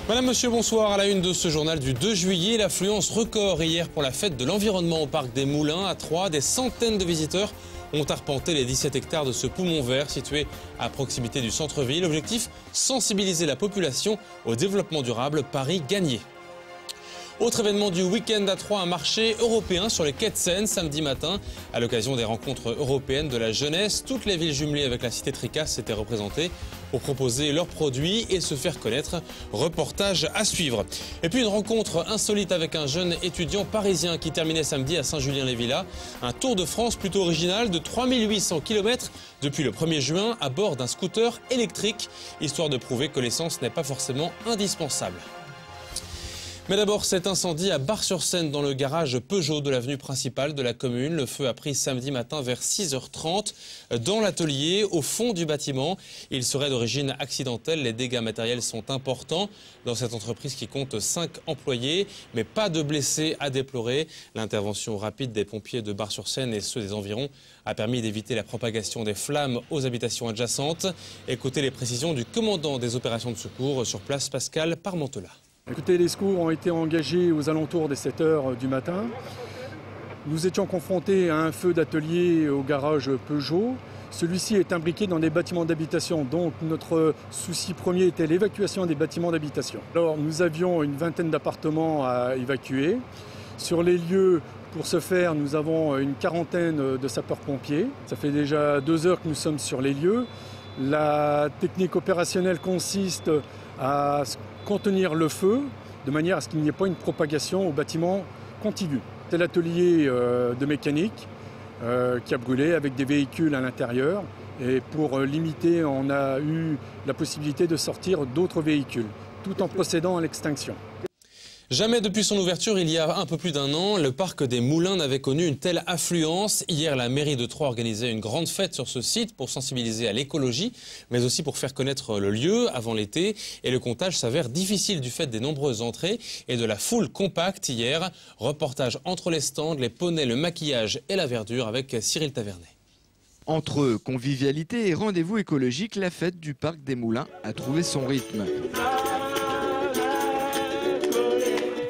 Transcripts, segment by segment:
Madame, monsieur, bonsoir. À la une de ce journal du 2 juillet, l'affluence record hier pour la fête de l'environnement au parc des Moulins à Troyes. Des centaines de visiteurs ont arpenté les 17 hectares de ce poumon vert situé à proximité du centre-ville. Objectif, sensibiliser la population au développement durable. Paris gagné. Autre événement du week-end à Troyes, un marché européen sur les quais de Seine samedi matin. À l'occasion des rencontres européennes de la jeunesse, toutes les villes jumelées avec la cité Tricas s'étaient représentées pour proposer leurs produits et se faire connaître. Reportage à suivre. Et puis une rencontre insolite avec un jeune étudiant parisien qui terminait samedi à Saint-Julien-les-Villas. Un tour de France plutôt original de 3800 km depuis le 1er juin à bord d'un scooter électrique, histoire de prouver que l'essence n'est pas forcément indispensable. Mais d'abord, cet incendie à Bar-sur-Seine dans le garage Peugeot de l'avenue principale de la commune. Le feu a pris samedi matin vers 6h30 dans l'atelier au fond du bâtiment. Il serait d'origine accidentelle. Les dégâts matériels sont importants dans cette entreprise qui compte 5 employés, mais pas de blessés à déplorer. L'intervention rapide des pompiers de Bar-sur-Seine et ceux des environs a permis d'éviter la propagation des flammes aux habitations adjacentes. Écoutez les précisions du commandant des opérations de secours sur place, Pascal Parmentelat. Écoutez, les secours ont été engagés aux alentours des 7 h du matin. Nous étions confrontés à un feu d'atelier au garage Peugeot. Celui-ci est imbriqué dans des bâtiments d'habitation, donc notre souci premier était l'évacuation des bâtiments d'habitation. Alors nous avions une vingtaine d'appartements à évacuer. Sur les lieux, pour ce faire, nous avons une quarantaine de sapeurs-pompiers. Ça fait déjà 2 heures que nous sommes sur les lieux. La technique opérationnelle consiste à contenir le feu de manière à ce qu'il n'y ait pas une propagation au bâtiment contigu. C'est l'atelier de mécanique qui a brûlé avec des véhicules à l'intérieur. Et pour limiter, on a eu la possibilité de sortir d'autres véhicules, tout en procédant à l'extinction. Jamais depuis son ouverture, il y a un peu plus d'1 an, le parc des Moulins n'avait connu une telle affluence. Hier, la mairie de Troyes organisait une grande fête sur ce site pour sensibiliser à l'écologie, mais aussi pour faire connaître le lieu avant l'été. Et le comptage s'avère difficile du fait des nombreuses entrées et de la foule compacte hier. Reportage entre les stands, les poneys, le maquillage et la verdure avec Cyril Tavernet. Entre convivialité et rendez-vous écologique, la fête du parc des Moulins a trouvé son rythme.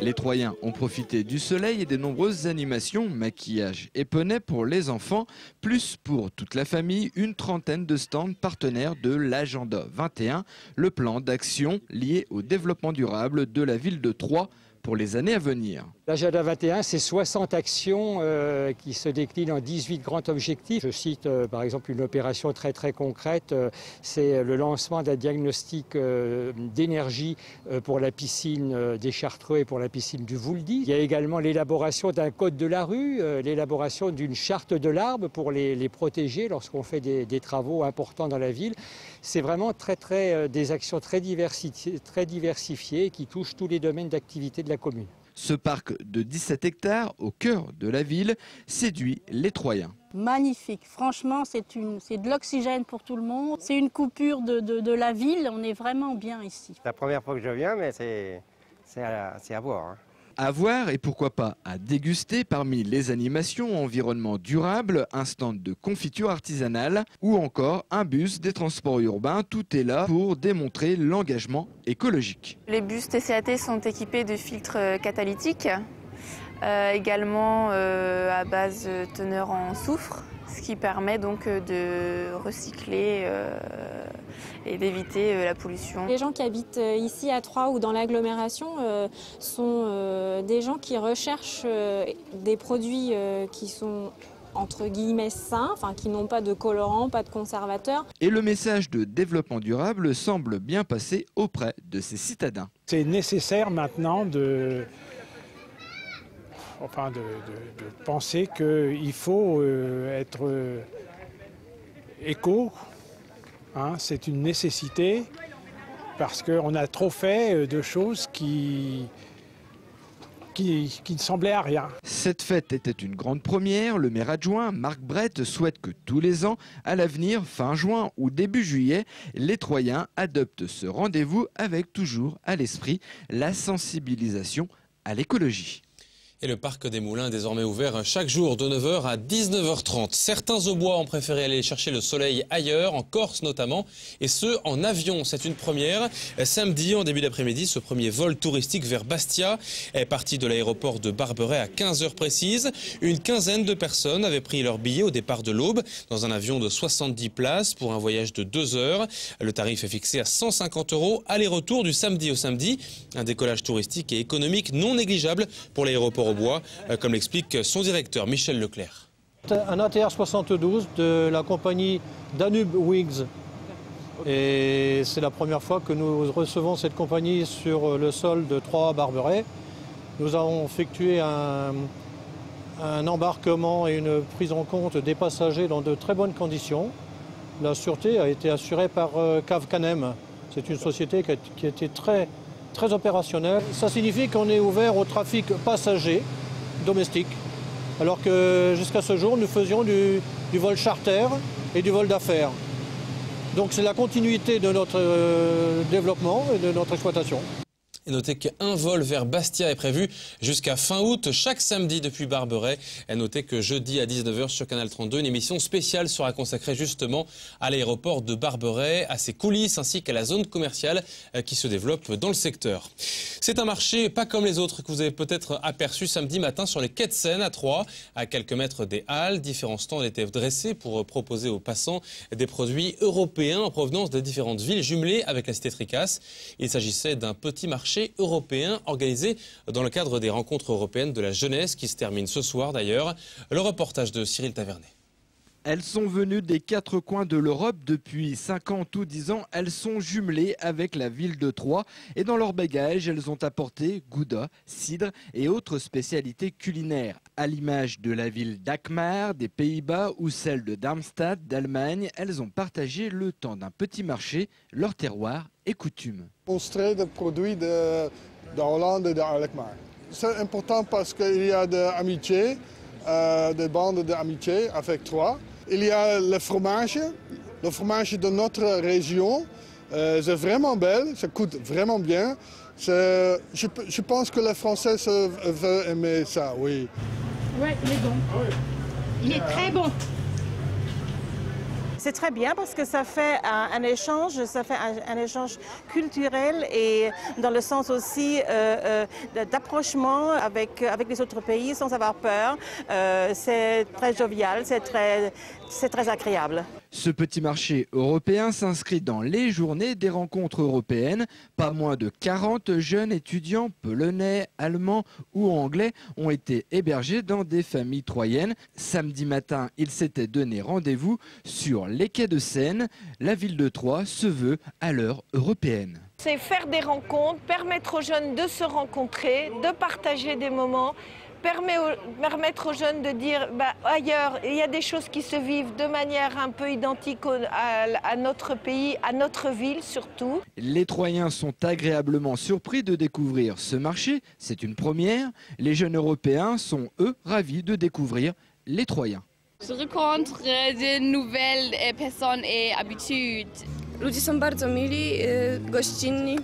Les Troyens ont profité du soleil et des nombreuses animations, maquillage et poneys pour les enfants, plus pour toute la famille, une trentaine de stands partenaires de l'Agenda 21, le plan d'action lié au développement durable de la ville de Troyes pour les années à venir. L'Agenda 21, c'est 60 actions qui se déclinent en 18 grands objectifs. Je cite par exemple une opération très concrète, c'est le lancement d'un diagnostic d'énergie pour la piscine des Chartreux et pour la piscine du Vouldy. Il y a également l'élaboration d'un code de la rue, l'élaboration d'une charte de l'arbre pour les protéger lorsqu'on fait des travaux importants dans la ville. C'est vraiment des actions très diversifiées qui touchent tous les domaines d'activité de la commune. Ce parc de 17 hectares au cœur de la ville séduit les Troyens. Magnifique, franchement c'est de l'oxygène pour tout le monde. C'est une coupure de la ville, on est vraiment bien ici. C'est la première fois que je viens, mais c'est à voir. Hein. À voir et pourquoi pas à déguster parmi les animations environnement durable, un stand de confiture artisanale ou encore un bus des transports urbains. Tout est là pour démontrer l'engagement écologique. Les bus TCAT sont équipés de filtres catalytiques, également à base teneur en soufre, ce qui permet donc de recycler et d'éviter la pollution. Les gens qui habitent ici à Troyes ou dans l'agglomération sont des gens qui recherchent des produits qui sont entre guillemets sains, enfin qui n'ont pas de colorants, pas de conservateurs. Et le message de développement durable semble bien passer auprès de ces citadins. C'est nécessaire maintenant de penser qu'il faut être éco. Hein, c'est une nécessité parce qu'on a trop fait de choses qui ne semblaient à rien. Cette fête était une grande première. Le maire adjoint, Marc Brett, souhaite que tous les ans, à l'avenir, fin juin ou début juillet, les Troyens adoptent ce rendez-vous avec toujours à l'esprit la sensibilisation à l'écologie. Et le parc des Moulins est désormais ouvert chaque jour de 9h à 19h30. Certains Aubois ont préféré aller chercher le soleil ailleurs, en Corse notamment, et ce en avion. C'est une première. Samedi, en début d'après-midi, ce premier vol touristique vers Bastia est parti de l'aéroport de Barberet à 15h précises. Une quinzaine de personnes avaient pris leur billet au départ de l'Aube dans un avion de 70 places pour un voyage de 2 heures. Le tarif est fixé à 150 € aller-retour du samedi au samedi. Un décollage touristique et économique non négligeable pour l'aéroport Aubois, comme l'explique son directeur Michel Leclerc. Un ATR 72 de la compagnie Danube Wings. Et c'est la première fois que nous recevons cette compagnie sur le sol de Troyes-Barberet. Nous avons effectué un embarquement et une prise en compte des passagers dans de très bonnes conditions. La sûreté a été assurée par CAV Canem. C'est une société qui a été très opérationnelle. Ça signifie qu'on est ouvert au trafic passager domestique, alors que jusqu'à ce jour, nous faisions du vol charter et du vol d'affaires. Donc c'est la continuité de notre développement et de notre exploitation. Et notez qu'un vol vers Bastia est prévu jusqu'à fin août, chaque samedi depuis Barberet. Et notez que jeudi à 19h sur Canal 32, une émission spéciale sera consacrée justement à l'aéroport de Barberet, à ses coulisses ainsi qu'à la zone commerciale qui se développe dans le secteur. C'est un marché pas comme les autres que vous avez peut-être aperçu samedi matin sur les quais de Seine à Troyes, à quelques mètres des halles. Différents stands étaient dressés pour proposer aux passants des produits européens en provenance des différentes villes jumelées avec la cité Tricasse. Il s'agissait d'un petit marché européen organisé dans le cadre des rencontres européennes de la jeunesse qui se terminent ce soir d'ailleurs. Le reportage de Cyril Tavernet. Elles sont venues des 4 coins de l'Europe depuis 50 ou 10 ans. Elles sont jumelées avec la ville de Troyes et dans leur bagage, elles ont apporté gouda, cidre et autres spécialités culinaires. À l'image de la ville d'Alkmaar, des Pays-Bas ou celle de Darmstadt, d'Allemagne, elles ont partagé le temps d'un petit marché, leur terroir et coutumes. Montrer des produits de Hollande et d'Alkmaar. C'est important parce qu'il y a de l'amitié, des bandes d'amitié avec Troyes. Il y a le fromage de notre région. C'est vraiment belle, ça coûte vraiment bien. Je pense que les Français veulent aimer ça, oui. Oui, il est bon. Il est très bon. C'est très bien parce que ça fait un échange culturel et dans le sens aussi d'approchement avec les autres pays sans avoir peur. C'est très jovial, c'est très agréable. Ce petit marché européen s'inscrit dans les journées des rencontres européennes. Pas moins de 40 jeunes étudiants polonais, allemands ou anglais ont été hébergés dans des familles troyennes. Samedi matin, ils s'étaient donné rendez-vous sur les quais de Seine. La ville de Troyes se veut à l'heure européenne. C'est faire des rencontres, permettre aux jeunes de se rencontrer, de partager des moments. Permettre aux jeunes de dire ailleurs, il y a des choses qui se vivent de manière un peu identique à notre pays, à notre ville surtout. Les Troyens sont agréablement surpris de découvrir ce marché, c'est une première. Les jeunes Européens sont, eux, ravis de découvrir les Troyens. Je rencontre de nouvelles personnes et habitudes. Ludzie są bardzo mili, gościnni.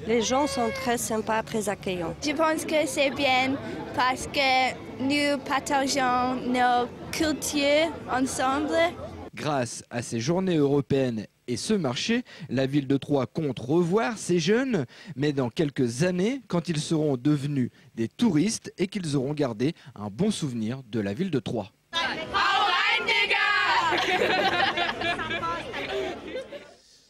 Les gens sont très sympas, très accueillants. Je pense que c'est bien parce que nous partageons nos cultures ensemble. Grâce à ces journées européennes et ce marché, la ville de Troyes compte revoir ces jeunes, mais dans quelques années, quand ils seront devenus des touristes et qu'ils auront gardé un bon souvenir de la ville de Troyes.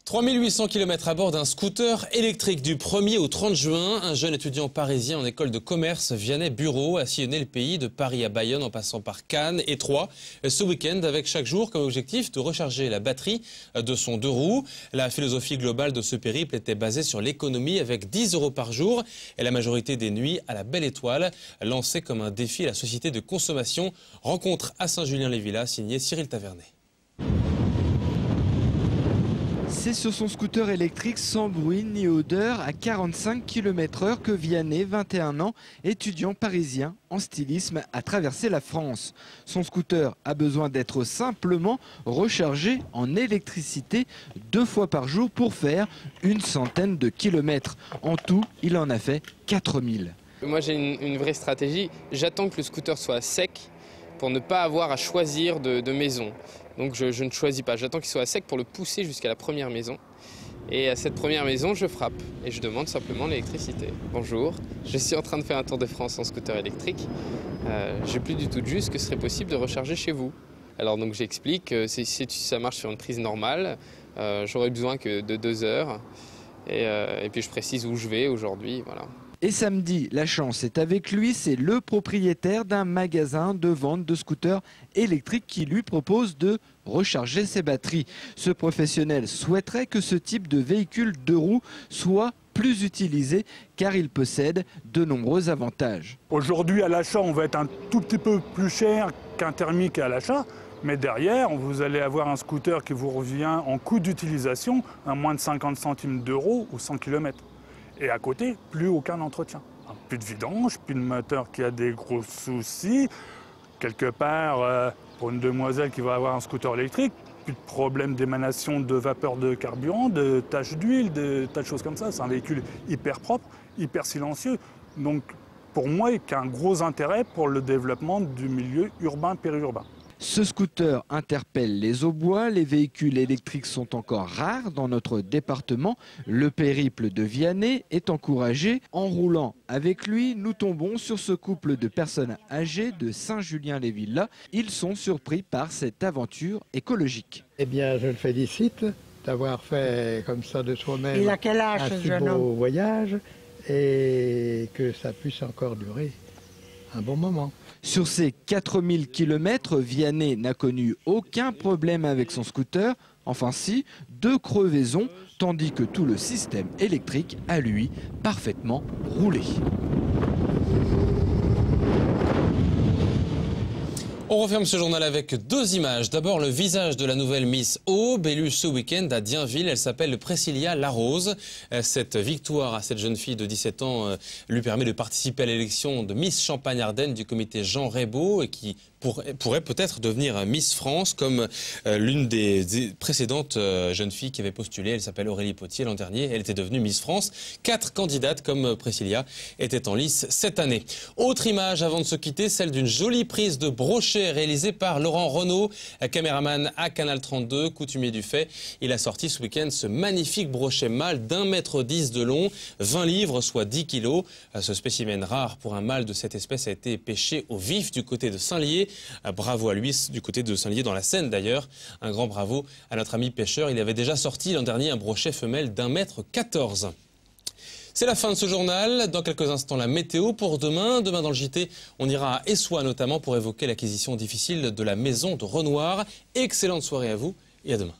3800 km à bord d'un scooter électrique du 1er au 30 juin. Un jeune étudiant parisien en école de commerce Vianney Bureau a sillonné le pays de Paris à Bayonne en passant par Cannes et Troyes ce week-end avec chaque jour comme objectif de recharger la batterie de son 2 roues. La philosophie globale de ce périple était basée sur l'économie avec 10 € par jour et la majorité des nuits à la Belle Étoile, lancée comme un défi à la société de consommation. Rencontre à Saint-Julien-les-Villas, signé Cyril Tavernet. C'est sur son scooter électrique sans bruit ni odeur à 45 km/h que Vianney, 21 ans, étudiant parisien en stylisme, a traversé la France. Son scooter a besoin d'être simplement rechargé en électricité 2 fois par jour pour faire une centaine de kilomètres. En tout, il en a fait 4000. Moi j'ai une vraie stratégie, j'attends que le scooter soit sec pour ne pas avoir à choisir de maison. Donc je ne choisis pas, j'attends qu'il soit sec pour le pousser jusqu'à la première maison. Et à cette première maison, je frappe et je demande simplement l'électricité. Bonjour, je suis en train de faire un tour de France en scooter électrique. J'ai plus du tout de jus, que ce serait possible de recharger chez vous. Alors donc j'explique, si ça marche sur une prise normale, j'aurais besoin que de 2 heures. Et puis je précise où je vais aujourd'hui, voilà. Et samedi, la chance est avec lui, c'est le propriétaire d'un magasin de vente de scooters électriques qui lui propose de recharger ses batteries. Ce professionnel souhaiterait que ce type de véhicule 2 roues soit plus utilisé car il possède de nombreux avantages. Aujourd'hui à l'achat, on va être un tout petit peu plus cher qu'un thermique à l'achat. Mais derrière, vous allez avoir un scooter qui vous revient en coût d'utilisation à moins de 50 centimes d'euros ou 100 km. Et à côté, plus aucun entretien. Plus de vidange, plus de moteur qui a des gros soucis. Quelque part, pour une demoiselle qui va avoir un scooter électrique, plus de problème d'émanation de vapeur de carburant, de taches d'huile, de tas de choses comme ça. C'est un véhicule hyper propre, hyper silencieux. Donc pour moi, il y a un gros intérêt pour le développement du milieu urbain-périurbain. Ce scooter interpelle les Aubois, les véhicules électriques sont encore rares dans notre département. Le périple de Vianney est encouragé. En roulant avec lui, nous tombons sur ce couple de personnes âgées de Saint-Julien-les-Villas. Ils sont surpris par cette aventure écologique. Eh bien, je le félicite d'avoir fait comme ça de soi-même. Il a quel âge, un si beau voyage et que ça puisse encore durer un bon moment. Sur ces 4000 km, Vianney n'a connu aucun problème avec son scooter, enfin si, 2 crevaisons, tandis que tout le système électrique a lui parfaitement roulé. On referme ce journal avec 2 images. D'abord, le visage de la nouvelle Miss Aube, élue ce week-end à Dienville. Elle s'appelle Priscilla Larose. Cette victoire à cette jeune fille de 17 ans lui permet de participer à l'élection de Miss Champagne-Ardenne du comité Jean Raybaud et qui pourrait peut-être devenir Miss France comme l'une des précédentes jeunes filles qui avait postulé. Elle s'appelle Aurélie Potier. L'an dernier, elle était devenue Miss France. 4 candidates comme Priscilla étaient en lice cette année. Autre image avant de se quitter, celle d'une jolie prise de brochet réalisée par Laurent Renaud, caméraman à Canal 32, coutumier du fait. Il a sorti ce week-end ce magnifique brochet mâle d'1,10 m de long, 20 livres, soit 10 kg. Ce spécimen rare pour un mâle de cette espèce a été pêché au vif du côté de Saint-Lié. Bravo à lui, du côté de Saint-Lié dans la Seine d'ailleurs. Un grand bravo à notre ami pêcheur. Il avait déjà sorti l'an dernier un brochet femelle d'1,14 m. C'est la fin de ce journal. Dans quelques instants, la météo pour demain. Demain, dans le JT, on ira à Essois notamment pour évoquer l'acquisition difficile de la maison de Renoir. Excellente soirée à vous et à demain.